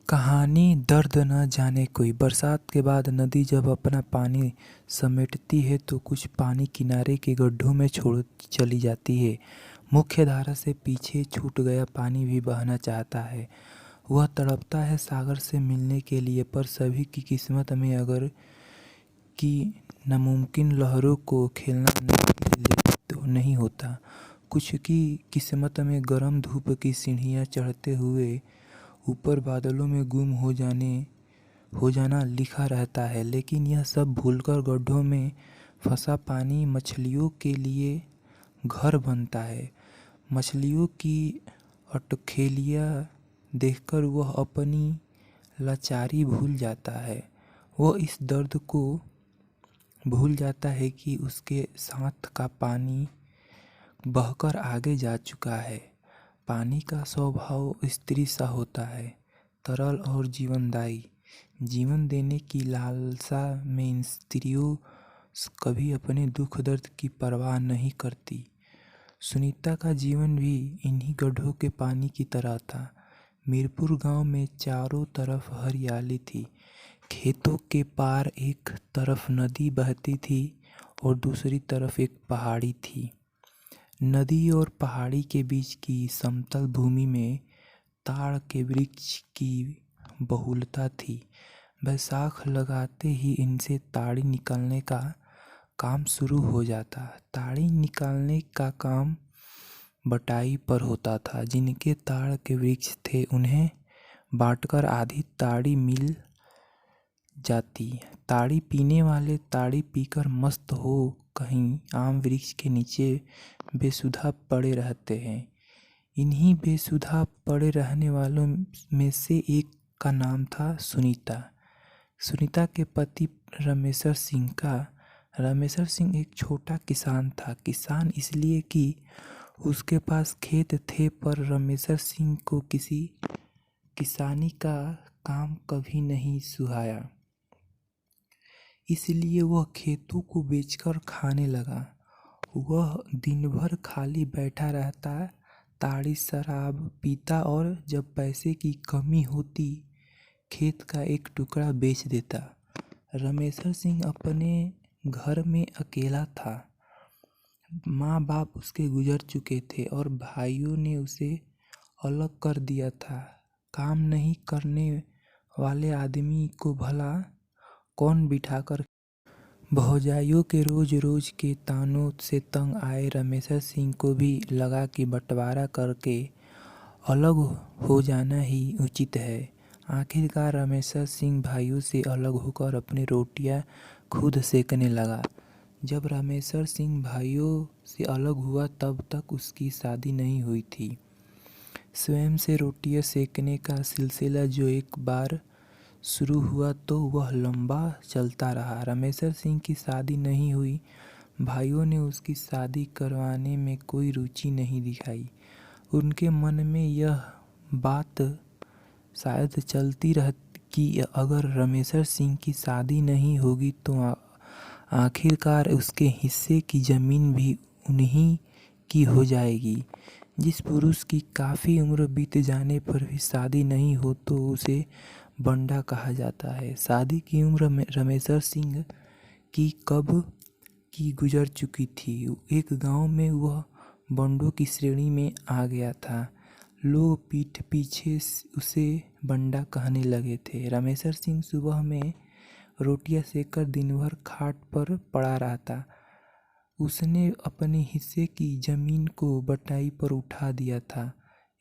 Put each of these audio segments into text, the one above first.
कहानी दर्द न जाने कोई। बरसात के बाद नदी जब अपना पानी समेटती है तो कुछ पानी किनारे के गड्ढों में छोड़ चली जाती है। मुख्य धारा से पीछे छूट गया पानी भी बहना चाहता है। वह तड़पता है सागर से मिलने के लिए, पर सभी की किस्मत में अगर की नामुमकिन लहरों को खेलना तो नहीं होता। कुछ की किस्मत में गर्म धूप की सीढ़ियाँ चढ़ते हुए ऊपर बादलों में गुम हो जाना लिखा रहता है। लेकिन यह सब भूलकर गड्ढों में फंसा पानी मछलियों के लिए घर बनता है। मछलियों की अटखेलियाँ देखकर वह अपनी लाचारी भूल जाता है। वह इस दर्द को भूल जाता है कि उसके साथ का पानी बहकर आगे जा चुका है। पानी का स्वभाव स्त्री सा होता है, तरल और जीवनदायी। जीवन देने की लालसा में स्त्रियों कभी अपने दुख दर्द की परवाह नहीं करती। सुनीता का जीवन भी इन्हीं गड्ढों के पानी की तरह था। मीरपुर गांव में चारों तरफ हरियाली थी। खेतों के पार एक तरफ नदी बहती थी और दूसरी तरफ एक पहाड़ी थी। नदी और पहाड़ी के बीच की समतल भूमि में ताड़ के वृक्ष की बहुलता थी। बैसाख लगाते ही इनसे ताड़ी निकालने का काम शुरू हो जाता। ताड़ी निकालने का काम बटाई पर होता था। जिनके ताड़ के वृक्ष थे उन्हें बांटकर आधी ताड़ी मिल जाती। ताड़ी पीने वाले ताड़ी पीकर मस्त हो कहीं आम वृक्ष के नीचे बेसुधा पड़े रहते हैं। इन्हीं बेसुधा पड़े रहने वालों में से एक का नाम था सुनीता। सुनीता के पति रमेशर सिंह एक छोटा किसान था। किसान इसलिए कि उसके पास खेत थे, पर रमेशर सिंह को किसी किसानी का काम कभी नहीं सुहाया। इसलिए वह खेतों को बेचकर खाने लगा। वह दिन भर खाली बैठा रहता, ताड़ी शराब पीता और जब पैसे की कमी होती खेत का एक टुकड़ा बेच देता। रमेशर सिंह अपने घर में अकेला था। माँ बाप उसके गुजर चुके थे और भाइयों ने उसे अलग कर दिया था। काम नहीं करने वाले आदमी को भला कौन बिठाकर। भौजाइयों के रोज रोज के तानों से तंग आए रमेशर सिंह को भी लगा कि बंटवारा करके अलग हो जाना ही उचित है। आखिरकार रमेशर सिंह भाइयों से अलग होकर अपनी रोटियां खुद सेकने लगा। जब रमेशर सिंह भाइयों से अलग हुआ तब तक उसकी शादी नहीं हुई थी। स्वयं से रोटियां सेकने का सिलसिला जो एक बार शुरू हुआ तो वह लंबा चलता रहा। रमेशर सिंह की शादी नहीं हुई। भाइयों ने उसकी शादी करवाने में कोई रुचि नहीं दिखाई। उनके मन में यह बात शायद चलती रहती कि अगर रमेशर सिंह की शादी नहीं होगी तो आखिरकार उसके हिस्से की ज़मीन भी उन्हीं की हो जाएगी। जिस पुरुष की काफ़ी उम्र बीत जाने पर भी शादी नहीं हो तो उसे बंडा कहा जाता है। शादी की उम्र में रमेशर सिंह की कब की गुजर चुकी थी। एक गांव में वह बंडों की श्रेणी में आ गया था। लोग पीठ पीछे उसे बंडा कहने लगे थे। रमेशर सिंह सुबह में रोटियां सेककर दिन भर खाट पर पड़ा रहता। उसने अपने हिस्से की जमीन को बटाई पर उठा दिया था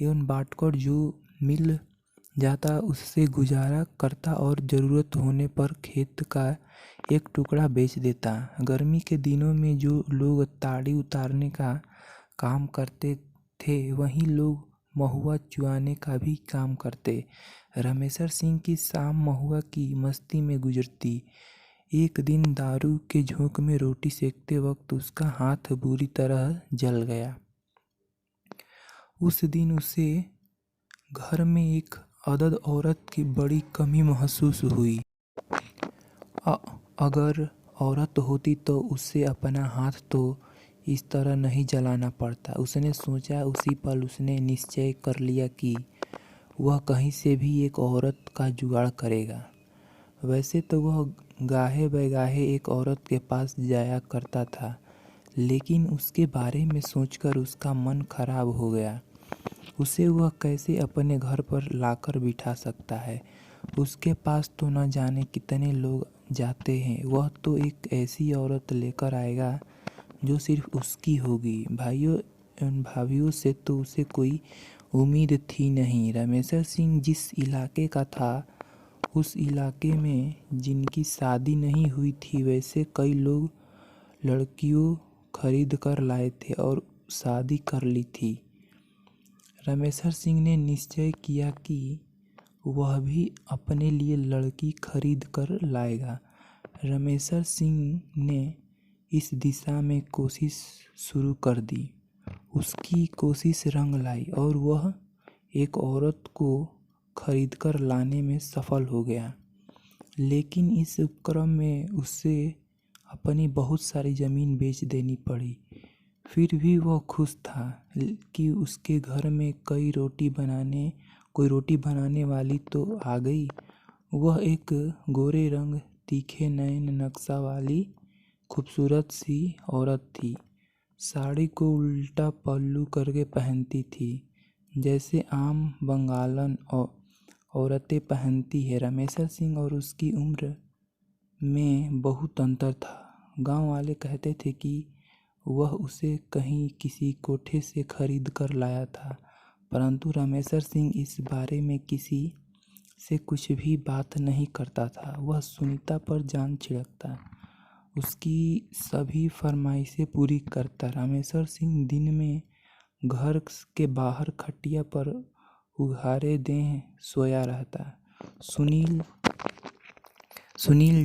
एवं बांटकर जो मिल जाता उससे गुजारा करता और ज़रूरत होने पर खेत का एक टुकड़ा बेच देता। गर्मी के दिनों में जो लोग ताड़ी उतारने का काम करते थे वहीं लोग महुआ चुआने का भी काम करते। रमेशर सिंह की शाम महुआ की मस्ती में गुजरती। एक दिन दारू के झोंक में रोटी सेकते वक्त उसका हाथ बुरी तरह जल गया। उस दिन उसे घर में एक अदद औरत की बड़ी कमी महसूस हुई। अगर औरत होती तो उससे अपना हाथ तो इस तरह नहीं जलाना पड़ता। उसने सोचा। उसी पल उसने निश्चय कर लिया कि वह कहीं से भी एक औरत का जुगाड़ करेगा। वैसे तो वह गाहे बगाहे एक औरत के पास जाया करता था, लेकिन उसके बारे में सोचकर उसका मन खराब हो गया। उसे वह कैसे अपने घर पर लाकर बिठा सकता है। उसके पास तो न जाने कितने लोग जाते हैं, वह तो एक ऐसी औरत लेकर आएगा जो सिर्फ उसकी होगी। भाइयों एवं भाभीयों से तो उसे कोई उम्मीद थी नहीं। रामेश्वर सिंह जिस इलाके का था, उस इलाके में जिनकी शादी नहीं हुई थी, वैसे कई लोग लड़कियों खरीद कर लाए थे और शादी कर ली थी। रामेश्वर सिंह ने निश्चय किया कि वह भी अपने लिए लड़की खरीद कर लाएगा। रामेश्वर सिंह ने इस दिशा में कोशिश शुरू कर दी। उसकी कोशिश रंग लाई और वह एक औरत को खरीदकर लाने में सफल हो गया। लेकिन इस उपक्रम में उसे अपनी बहुत सारी ज़मीन बेच देनी पड़ी। फिर भी वह खुश था कि उसके घर में कोई रोटी बनाने वाली तो आ गई। वह एक गोरे रंग, तीखे नयन नक्शा वाली खूबसूरत सी औरत थी। साड़ी को उल्टा पल्लू करके पहनती थी, जैसे आम बंगालन औरतें पहनती है। रामेश्वर सिंह और उसकी उम्र में बहुत अंतर था। गांव वाले कहते थे कि वह उसे कहीं किसी कोठे से खरीद कर लाया था, परंतु रामेश्वर सिंह इस बारे में किसी से कुछ भी बात नहीं करता था। वह सुनीता पर जान छिड़कता, उसकी सभी फरमाइशें पूरी करता। रामेश्वर सिंह दिन में घर के बाहर खटिया पर उघारे देह सोया रहता। सुनीता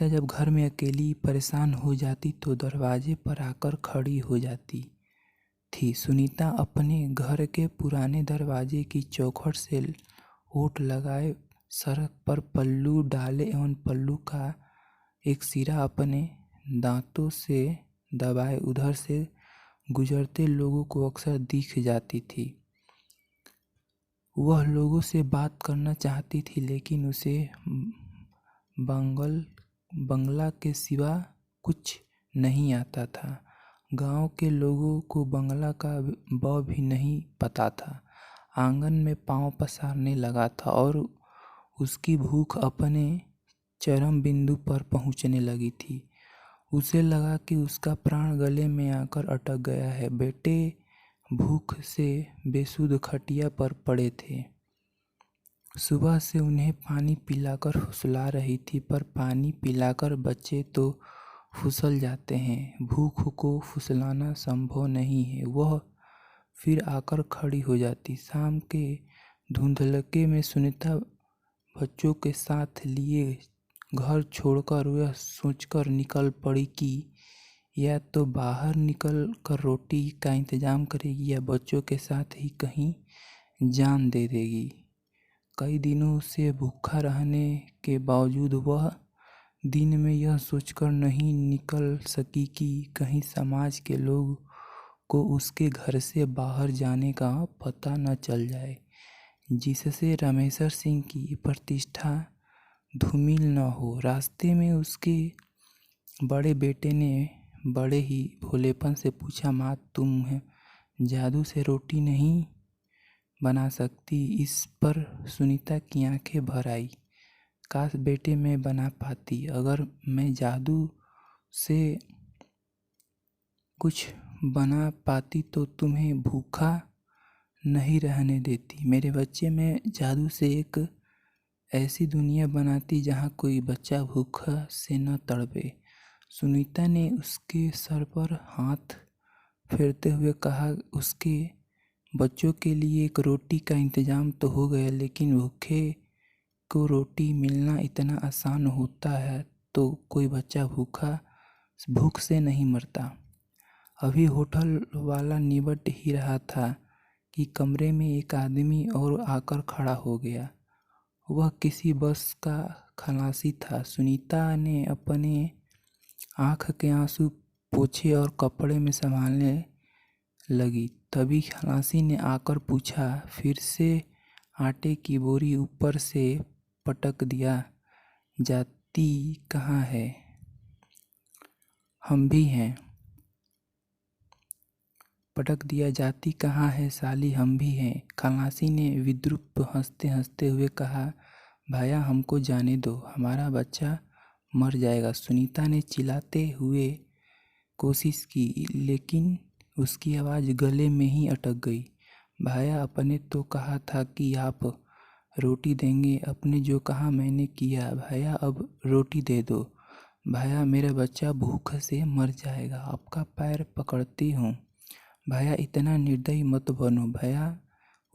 जब घर में अकेली परेशान हो जाती तो दरवाजे पर आकर खड़ी हो जाती थी। सुनीता अपने घर के पुराने दरवाजे की चौखट से ओट लगाए सड़क पर पल्लू डाले एवं पल्लू का एक सिरा अपने दांतों से दबाए उधर से गुजरते लोगों को अक्सर दिख जाती थी। वह लोगों से बात करना चाहती थी, लेकिन उसे बंगला के सिवा कुछ नहीं आता था। गांव के लोगों को बंगला का ब भी नहीं पता था। आंगन में पांव पसारने लगा था और उसकी भूख अपने चरम बिंदु पर पहुंचने लगी थी। उसे लगा कि उसका प्राण गले में आकर अटक गया है। बेटे भूख से बेसुध खटिया पर पड़े थे। सुबह से उन्हें पानी पिलाकर फुसला रही थी, पर पानी पिलाकर बच्चे तो फुसल जाते हैं, भूख को फुसलाना संभव नहीं है। वह फिर आकर खड़ी हो जाती। शाम के धुंधलके में सुनीता बच्चों के साथ लिए घर छोड़कर वह सोचकर निकल पड़ी कि या तो बाहर निकल कर रोटी का इंतजाम करेगी या बच्चों के साथ ही कहीं जान दे देगी। कई दिनों से भूखा रहने के बावजूद वह दिन में यह सोचकर नहीं निकल सकी कि कहीं समाज के लोग को उसके घर से बाहर जाने का पता न चल जाए, जिससे रामेश्वर सिंह की प्रतिष्ठा धूमिल न हो। रास्ते में उसके बड़े बेटे ने बड़े ही भोलेपन से पूछा, माँ तुम जादू से रोटी नहीं बना सकती? इस पर सुनीता की आंखें भर आई। काश बेटे मैं बना पाती। अगर मैं जादू से कुछ बना पाती तो तुम्हें भूखा नहीं रहने देती। मेरे बच्चे, मैं जादू से एक ऐसी दुनिया बनाती जहाँ कोई बच्चा भूखा से न तड़पे। सुनीता ने उसके सर पर हाथ फेरते हुए कहा, उसके बच्चों के लिए एक रोटी का इंतजाम तो हो गया, लेकिन भूखे को रोटी मिलना इतना आसान होता है तो कोई बच्चा भूख से नहीं मरता। अभी होटल वाला निबट ही रहा था कि कमरे में एक आदमी और आकर खड़ा हो गया। वह किसी बस का खलासी था। सुनीता ने अपने आँख के आंसू पोंछे और कपड़े में संभालने लगी। तभी खलासी ने आकर पूछा, फिर से आटे की बोरी ऊपर से पटक दिया, जाती कहाँ है? हम भी हैं। पटक दिया, जाती कहाँ है साली, हम भी हैं। खलासी ने विद्रुप हंसते हंसते हुए कहा, भैया हमको जाने दो, हमारा बच्चा मर जाएगा। सुनीता ने चिल्लाते हुए कोशिश की, लेकिन उसकी आवाज़ गले में ही अटक गई। भैया आपने तो कहा था कि आप रोटी देंगे, आपने जो कहा मैंने किया। भैया अब रोटी दे दो। भैया मेरा बच्चा भूख से मर जाएगा, आपका पैर पकड़ती हूँ। भैया इतना निर्दयी मत बनो। भैया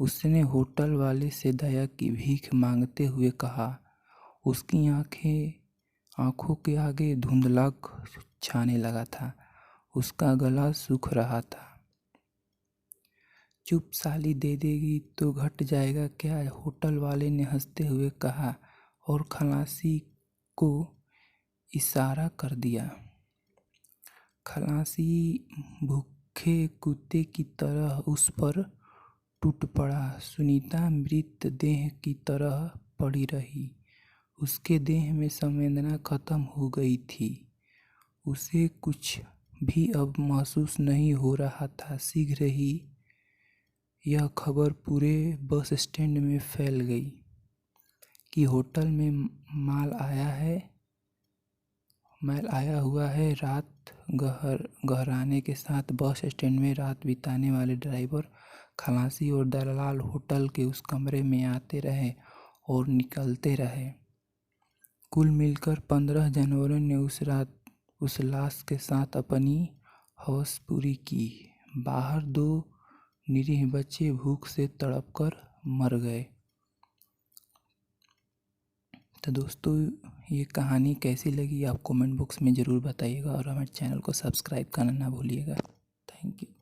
उसने होटल वाले से दया की भीख मांगते हुए कहा। उसकी आंखों के आगे धुंधला छाने लगा था, उसका गला सूख रहा था। चुप साली, दे देगी तो घट जाएगा क्या? होटल वाले ने हंसते हुए कहा और खलासी को इशारा कर दिया। खलासी भूखे कुत्ते की तरह उस पर टूट पड़ा। सुनीता मृतदेह की तरह पड़ी रही। उसके देह में संवेदना खत्म हो गई थी। उसे कुछ भी अब महसूस नहीं हो रहा था। शीघ्र ही यह खबर पूरे बस स्टैंड में फैल गई कि होटल में माल आया हुआ है। रात गहराने के साथ बस स्टैंड में रात बिताने वाले ड्राइवर, खलासी और दलाल होटल के उस कमरे में आते रहे और निकलते रहे। कुल मिलकर 15 जानवरों ने उस रात उस लाश के साथ अपनी हवस पूरी की। बाहर 2 निरीह बच्चे भूख से तड़पकर मर गए। तो दोस्तों, ये कहानी कैसी लगी आप कमेंट बॉक्स में ज़रूर बताइएगा और हमारे चैनल को सब्सक्राइब करना ना भूलिएगा। Thank you.